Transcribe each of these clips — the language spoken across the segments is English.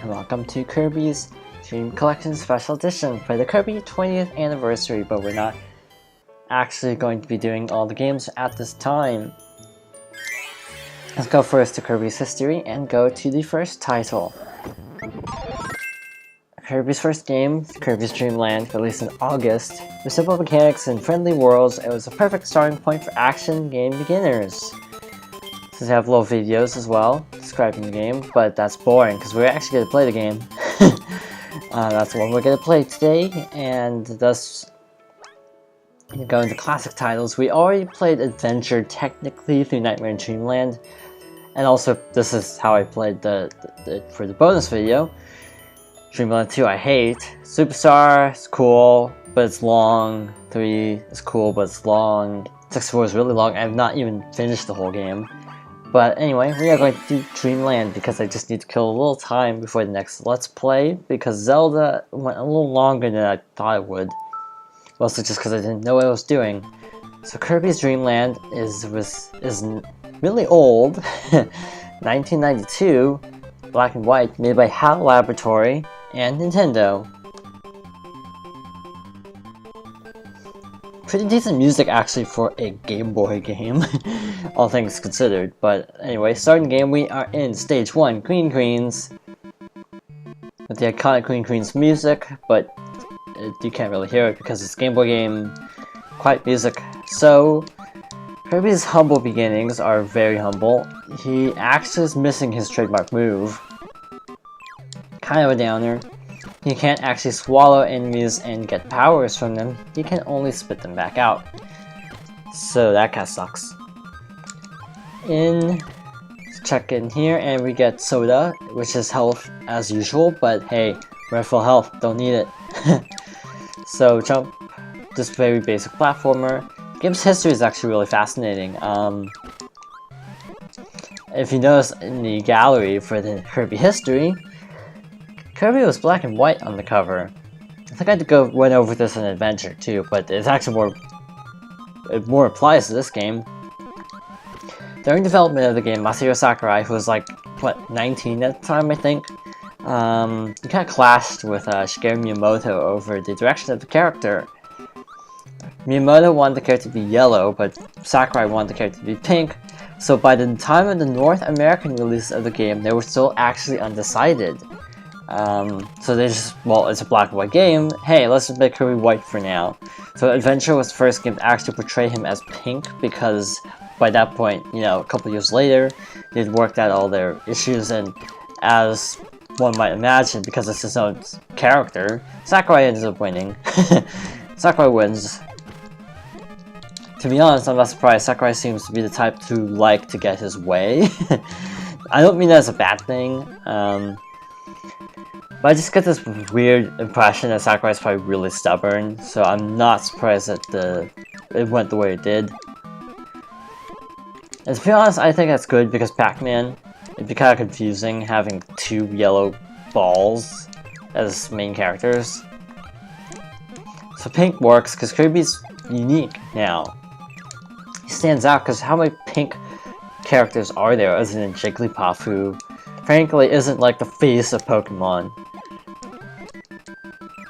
welcome to Kirby's Dream Collection Special Edition for the Kirby 20th anniversary, but we're not actually going to be doing all the games at this time. Let's go first to Kirby's history and go to the first title. Kirby's first game, Kirby's Dream Land, released in August. With simple mechanics and friendly worlds, it was a perfect starting point for action game beginners. Since they have little videos as well, describing the game, but that's boring because we're actually going to play the game. That's the one we're going to play today, and thus going to classic titles. We already played Adventure technically through Nightmare in Dreamland, and also this is how I played for the bonus video. Dreamland 2 I hate. Superstar is cool, but it's long. 3 is cool, but it's long. 64 is really long. I have not even finished the whole game. But anyway, we are going to do Dreamland because I just need to kill a little time before the next Let's Play, because Zelda went a little longer than I thought it would. Mostly just because I didn't know what I was doing. So Kirby's Dreamland is really old. 1992, black and white, made by HAL Laboratory and Nintendo. Pretty decent music actually for a Game Boy game, all things considered. But anyway, starting the game, we are in Stage 1, Queen Queens, with the iconic Queen Queens music, but you can't really hear it because it's a Game Boy game, quiet music. So, Kirby's humble beginnings are very humble. He actually is missing his trademark move. Kind of a downer. He can't actually swallow enemies and get powers from them, he can only spit them back out. So that kinda sucks. Check in here and we get soda, which is health as usual, but hey, we're at full health, don't need it. So jump, this very basic platformer. The game's history is actually really fascinating. If you notice in the gallery for the Kirby history, Kirby was black and white on the cover. I think I went over this in Adventure too, but it's actually more applies to this game. During development of the game, Masahiro Sakurai, who was like, what, 19 at the time I think, he kind of clashed with Shigeru Miyamoto over the direction of the character. Miyamoto wanted the character to be yellow, but Sakurai wanted the character to be pink, so by the time of the North American release of the game, they were still actually undecided. So they just, well, it's a black and white game, hey, let's just make Kirby white for now. So Adventure was the first game to actually portray him as pink, because by that point, you know, a couple years later, they'd worked out all their issues, and as one might imagine, because it's his own character, Sakurai ends up winning. Sakurai wins. To be honest, I'm not surprised. Sakurai seems to be the type to like to get his way. I don't mean that as a bad thing, but I just get this weird impression that Sakurai is probably really stubborn, so I'm not surprised that it went the way it did. And to be honest, I think that's good because Pac-Man, it'd be kind of confusing having two yellow balls as main characters. So pink works because Kirby's unique now. He stands out because how many pink characters are there other than Jigglypuff, who frankly isn't like the face of Pokemon.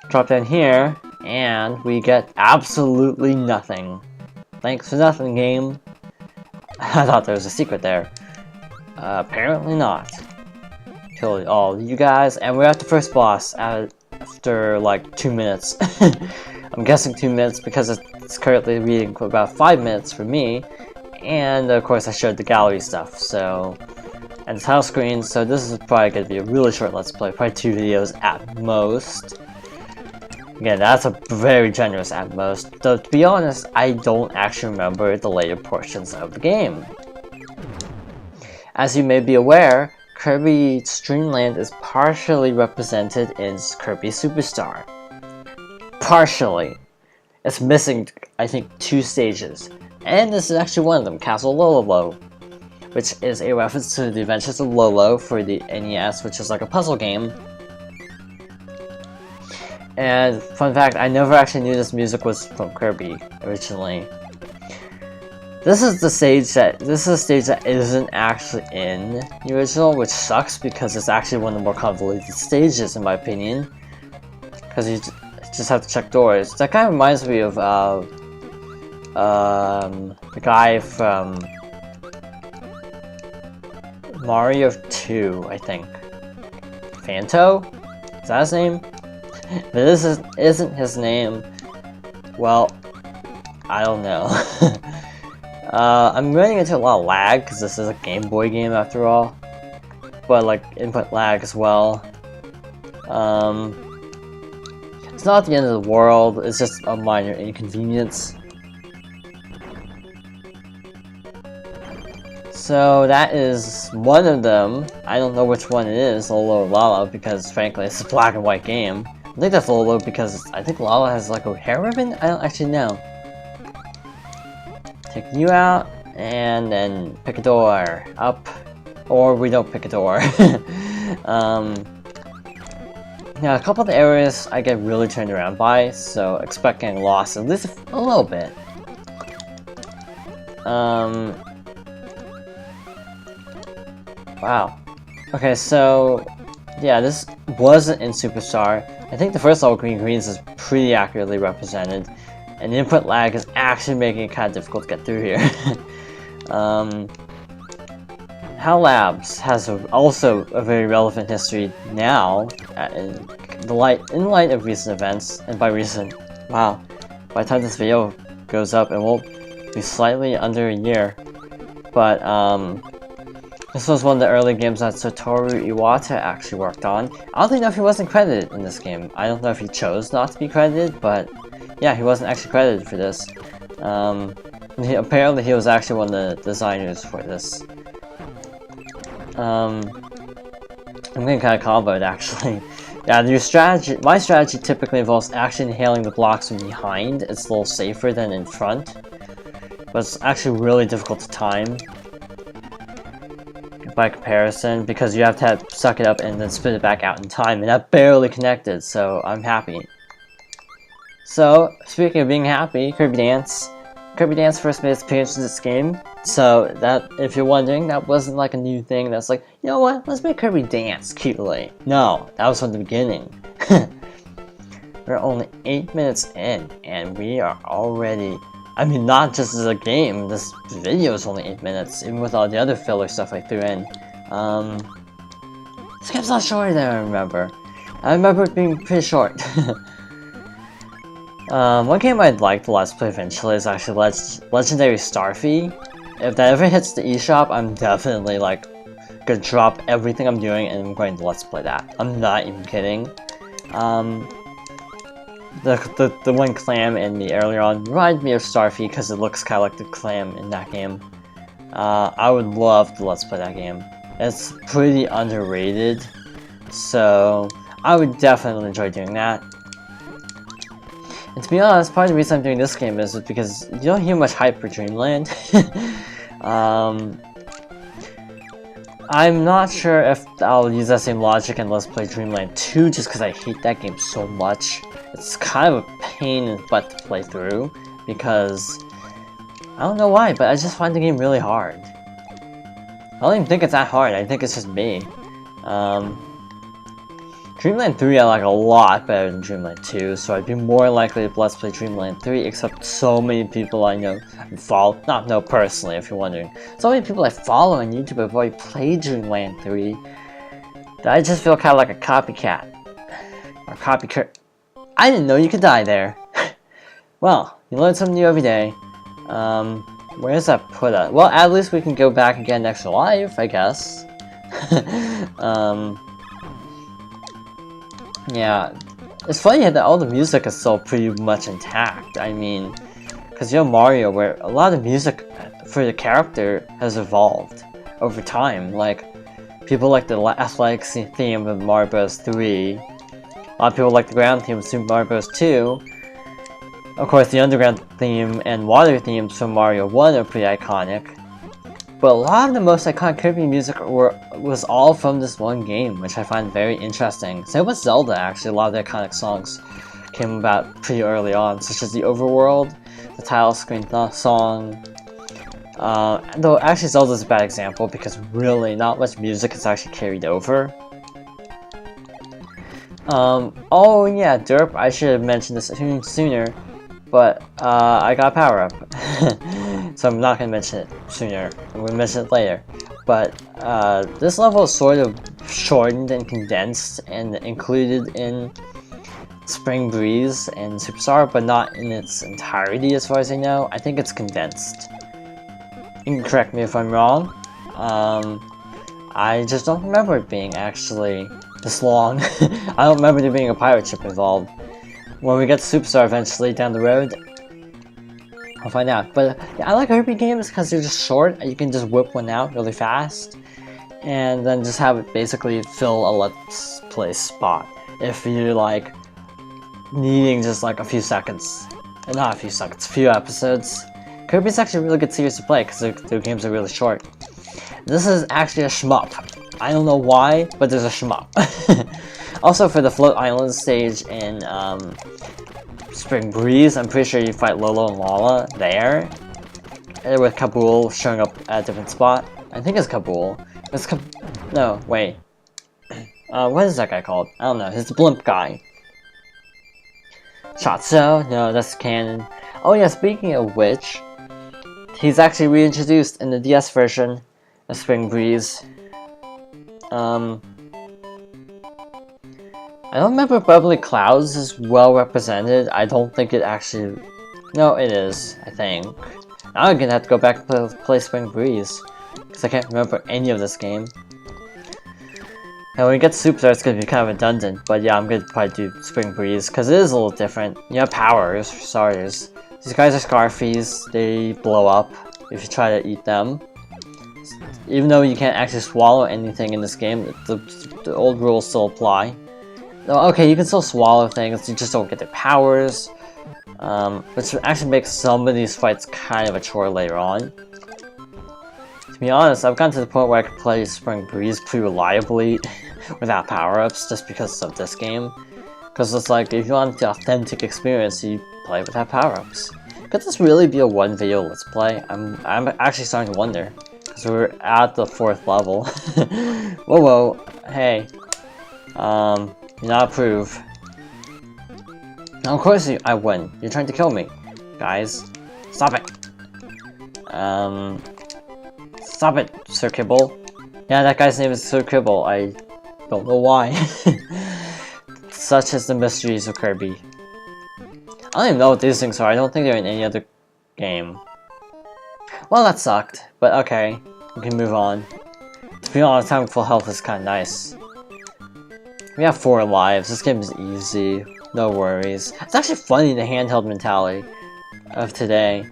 Drop down here, and we get absolutely nothing. Thanks for nothing, game. I thought there was a secret there. Apparently not. Killed all you guys, and we're at the first boss after like 2 minutes. I'm guessing 2 minutes because it's currently reading about 5 minutes for me, and of course I showed the gallery stuff, so, and the title screen, so this is probably going to be a really short Let's Play, probably 2 videos at most. Again, that's a very generous at most, though to be honest, I don't actually remember the later portions of the game. As you may be aware, Kirby's Dreamland is partially represented in Kirby Superstar. Partially. It's missing, I think, 2 stages, and this is actually one of them, Castle Lololo, which is a reference to the Adventures of Lolo for the NES, which is like a puzzle game. And fun fact, I never actually knew this music was from Kirby originally. This is the stage that isn't actually in the original, which sucks because it's actually one of the more convoluted stages in my opinion. Because you just have to check doors. That kind of reminds me of the guy from Mario 2, I think. Fanto? Is that his name? If this isn't his name, well, I don't know. I'm running into a lot of lag because this is a Game Boy game after all, but like input lag as well. It's not the end of the world, it's just a minor inconvenience. So that is one of them. I don't know which one it is, Lololo, because frankly it's a black and white game. I think that's Lololo because I think Lololo has like a hair ribbon? I don't actually know. Take you out, and then pick a door. Up. Or we don't pick a door. Yeah, a couple of the areas I get really turned around by, so expect getting lost at least a little bit. Wow. Okay, so yeah, this wasn't in Superstar. I think the first level, Green Greens, is pretty accurately represented, and input lag is actually making it kind of difficult to get through here. HAL Labs has also a very relevant history now, in light of recent events, and by recent, wow, by the time this video goes up, it will be slightly under a year. But this was one of the early games that Satoru Iwata actually worked on. I don't know if he wasn't credited in this game. I don't know if he chose not to be credited, but yeah, he wasn't actually credited for this. Apparently he was actually one of the designers for this. I'm getting kind of comboed actually. Yeah, my strategy typically involves actually inhaling the blocks from behind. It's a little safer than in front, but it's actually really difficult to time by comparison, because you have to suck it up and then spit it back out in time, and that barely connected, so I'm happy. So, speaking of being happy, Kirby Dance first made its appearance in this game, so that, if you're wondering, that wasn't like a new thing that's like, you know what, let's make Kirby dance cutely. No, that was from the beginning. We're only 8 minutes in, and we are already, I mean, not just as a game, this video is only 8 minutes, even with all the other filler stuff I threw in. This game's not shorter than I remember. I remember it being pretty short. One game I'd like to let's play eventually is actually Legendary Starfy. If that ever hits the eShop, I'm definitely like gonna drop everything I'm doing and I'm going to let's play that. I'm not even kidding. The one clam in me earlier on reminded me of Starfy because it looks kind of like the clam in that game. I would love to let's play that game. It's pretty underrated, so I would definitely enjoy doing that. And to be honest, part of the reason I'm doing this game is because you don't hear much hype for Dreamland. I'm not sure if I'll use that same logic and let's play Dreamland 2 just because I hate that game so much. It's kind of a pain in the butt to play through because I don't know why, but I just find the game really hard. I don't even think it's that hard, I think it's just me. Dreamland 3 I like a lot better than Dreamland 2, so I'd be more likely to let's play Dreamland 3, except so many people I know and follow, not know personally if you're wondering, so many people I follow on YouTube have already played Dreamland 3, that I just feel kind of like a copycat. Or copycat. I didn't know you could die there. Well, you learn something new every day. Where does that put us? Well, at least we can go back again next life, I guess. Yeah, it's funny that all the music is still pretty much intact. I mean, because you know Mario, where a lot of music for the character has evolved over time. Like, people like the athletics theme of Mario Bros. 3. A lot of people like the ground theme of Super Mario Bros. 2. Of course, the underground theme and water themes from Mario 1 are pretty iconic. But a lot of the most iconic Kirby music was all from this one game, which I find very interesting. Same with Zelda, actually. A lot of the iconic songs came about pretty early on, such as the Overworld, the title screen song, Though actually Zelda's a bad example because really not much music is actually carried over. Oh yeah, Derp, I should have mentioned this sooner, but I got a power up. So I'm not gonna mention it sooner. I'm gonna mention it later. But this level is sort of shortened and condensed and included in Spring Breeze and Superstar, but not in its entirety as far as I know. I think it's condensed. You can correct me if I'm wrong. I just don't remember it being actually this long. I don't remember there being a pirate ship involved. When we get to Superstar eventually down the road, I'll find out. But yeah, I like Kirby games because they're just short. You can just whip one out really fast, and then just have it basically fill a let's play spot. If you're like needing just like a few seconds, not a few seconds, a few episodes. Kirby's actually a really good series to play because their games are really short. This is actually a shmup. I don't know why, but there's a shmup. Also, for the Float Island stage in Spring Breeze, I'm pretty sure you fight Lololo and Lala there. And with Kabul showing up at a different spot. I think it's Kabul. No, wait. What is that guy called? I don't know. He's the blimp guy. Shotso? No, that's canon. Oh yeah, speaking of which, he's actually reintroduced in the DS version of Spring Breeze. I don't remember Bubbly Clouds is well represented. I don't think it actually... No, it is, I think. I'm gonna have to go back and play Spring Breeze, because I can't remember any of this game. And when we get to Superstar, it's gonna be kind of redundant, but yeah, I'm gonna probably do Spring Breeze, because it is a little different. You have powers, for starters. These guys are Scarfies, they blow up if you try to eat them. Even though you can't actually swallow anything in this game, the old rules still apply. Okay, you can still swallow things, you just don't get their powers. Which actually makes some of these fights kind of a chore later on. To be honest, I've gotten to the point where I can play Spring Breeze pretty reliably without power-ups just because of this game. Because it's like, if you want the authentic experience, you play without power-ups. Could this really be a one video let's play? I'm actually starting to wonder. Because we're at the 4th level. Whoa, hey. You're not approved. Now, of course I win. You're trying to kill me. Guys, stop it. Stop it, Sir Kibble. Yeah, that guy's name is Sir Kibble. I don't know why. Such is the mysteries of Kirby. I don't even know what these things are. I don't think they're in any other game. Well, that sucked. But okay, we can move on. To be honest, having full health is kind of nice. We have 4 lives. This game is easy. No worries. It's actually funny, the handheld mentality of today.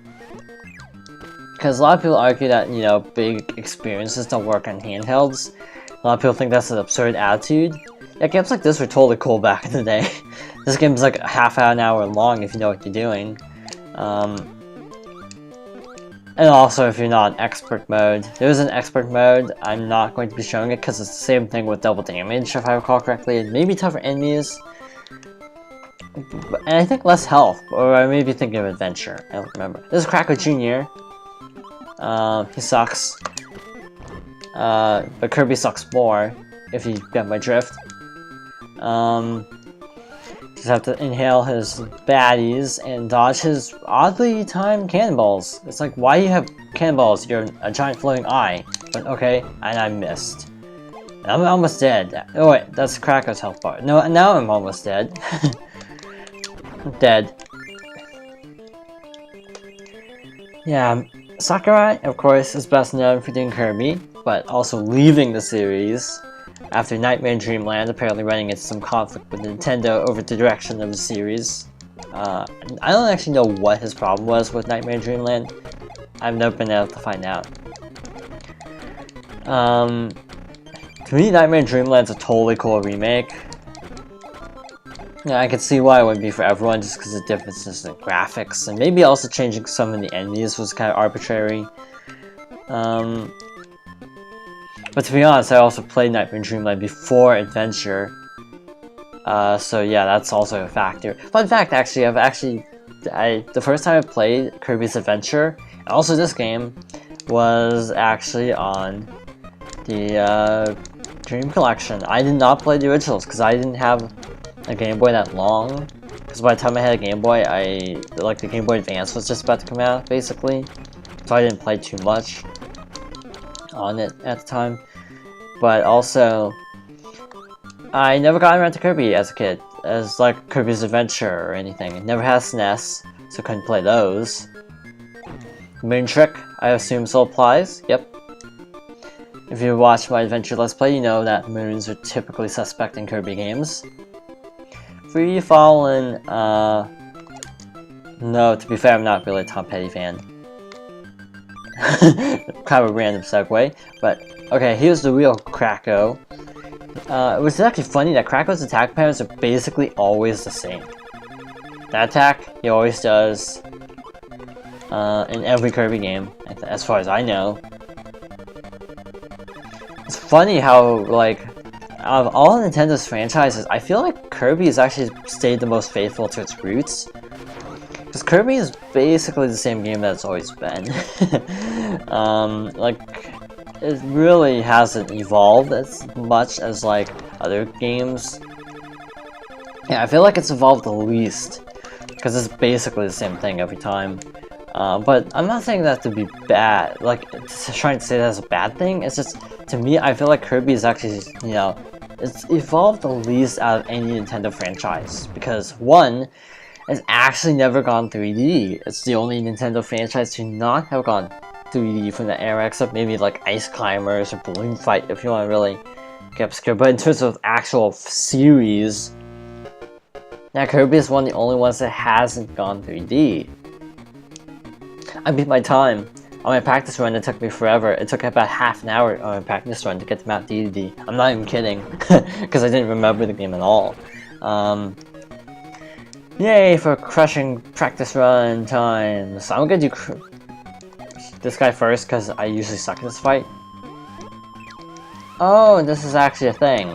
Because a lot of people argue that, you know, big experiences don't work on handhelds. A lot of people think that's an absurd attitude. Yeah, games like this were totally cool back in the day. This game's like half an hour long if you know what you're doing. And also if you're not in expert mode. There is an expert mode. I'm not going to be showing it because it's the same thing with double damage, if I recall correctly. It may be tougher enemies. And I think less health, or I may be thinking of adventure. I don't remember. This is Cracker Jr. He sucks. But Kirby sucks more, if you get my drift. Just have to inhale his baddies and dodge his oddly timed cannonballs. It's like, why do you have cannonballs? You're a giant floating eye. But okay, and I missed. I'm almost dead. Oh wait, that's Cracker's health bar. No, now I'm almost dead. Dead. Yeah, Sakurai, of course, is best known for doing Kirby, but also leaving the series after Nightmare Dreamland apparently running into some conflict with Nintendo over the direction of the series. I don't actually know what his problem was with Nightmare Dreamland. I've never been able to find out. To me, Nightmare Dreamland's a totally cool remake. Yeah, I can see why it would be for everyone, just because of differences in graphics, and maybe also changing some of the enemies was kind of arbitrary. But to be honest, I also played Nightmare Dreamland before Adventure, so yeah, that's also a factor. Fun fact, actually, the first time I played Kirby's Adventure, and also this game, was actually on the Dream Collection. I did not play the originals because I didn't have a Game Boy that long. Because by the time I had a Game Boy, the Game Boy Advance was just about to come out, basically. So I didn't play too much on it at the time. But also, I never got around to Kirby as a kid, as like Kirby's Adventure or anything. Never had a SNES, so couldn't play those. Moon Trick, I assume still applies. Yep. If you watch my Adventure Let's Play, you know that moons are typically suspect in Kirby games. Free Fallen, no, to be fair, I'm not really a Tom Petty fan. Kind of a random segue, but okay, here's the real Kracko. It was actually funny that Kracko's attack patterns are basically always the same. That attack, he always does in every Kirby game, as far as I know. It's funny how, like, out of all Nintendo's franchises, I feel like Kirby has actually stayed the most faithful to its roots. Because Kirby is basically the same game that it's always been. Like, it really hasn't evolved as much as, like, other games. Yeah, I feel like it's evolved the least. Because it's basically the same thing every time. But I'm not saying that to be bad, like, trying to say that's a bad thing. It's just, to me, I feel like Kirby is actually, you know, it's evolved the least out of any Nintendo franchise. Because, one, it's actually never gone 3D. It's the only Nintendo franchise to not have gone 3D from the era, except maybe like Ice Climbers or Balloon Fight, if you want to really get obscure. But in terms of actual series, now Kirby is one of the only ones that hasn't gone 3D. I beat my time. On my practice run, it took me forever. It took about half an hour on my practice run to get to Mount DDD. I'm not even kidding, because I didn't remember the game at all. Yay for crushing practice run times. I'm gonna do this guy first, because I usually suck at this fight. Oh, this is actually a thing.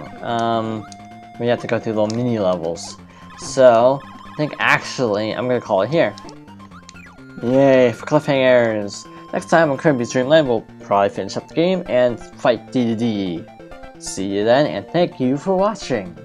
We have to go through little mini levels. So, I think actually, I'm gonna call it here. Yay for cliffhangers! Next time on Kirby's Dream Land, we'll probably finish up the game and fight DDD. See you then, and thank you for watching!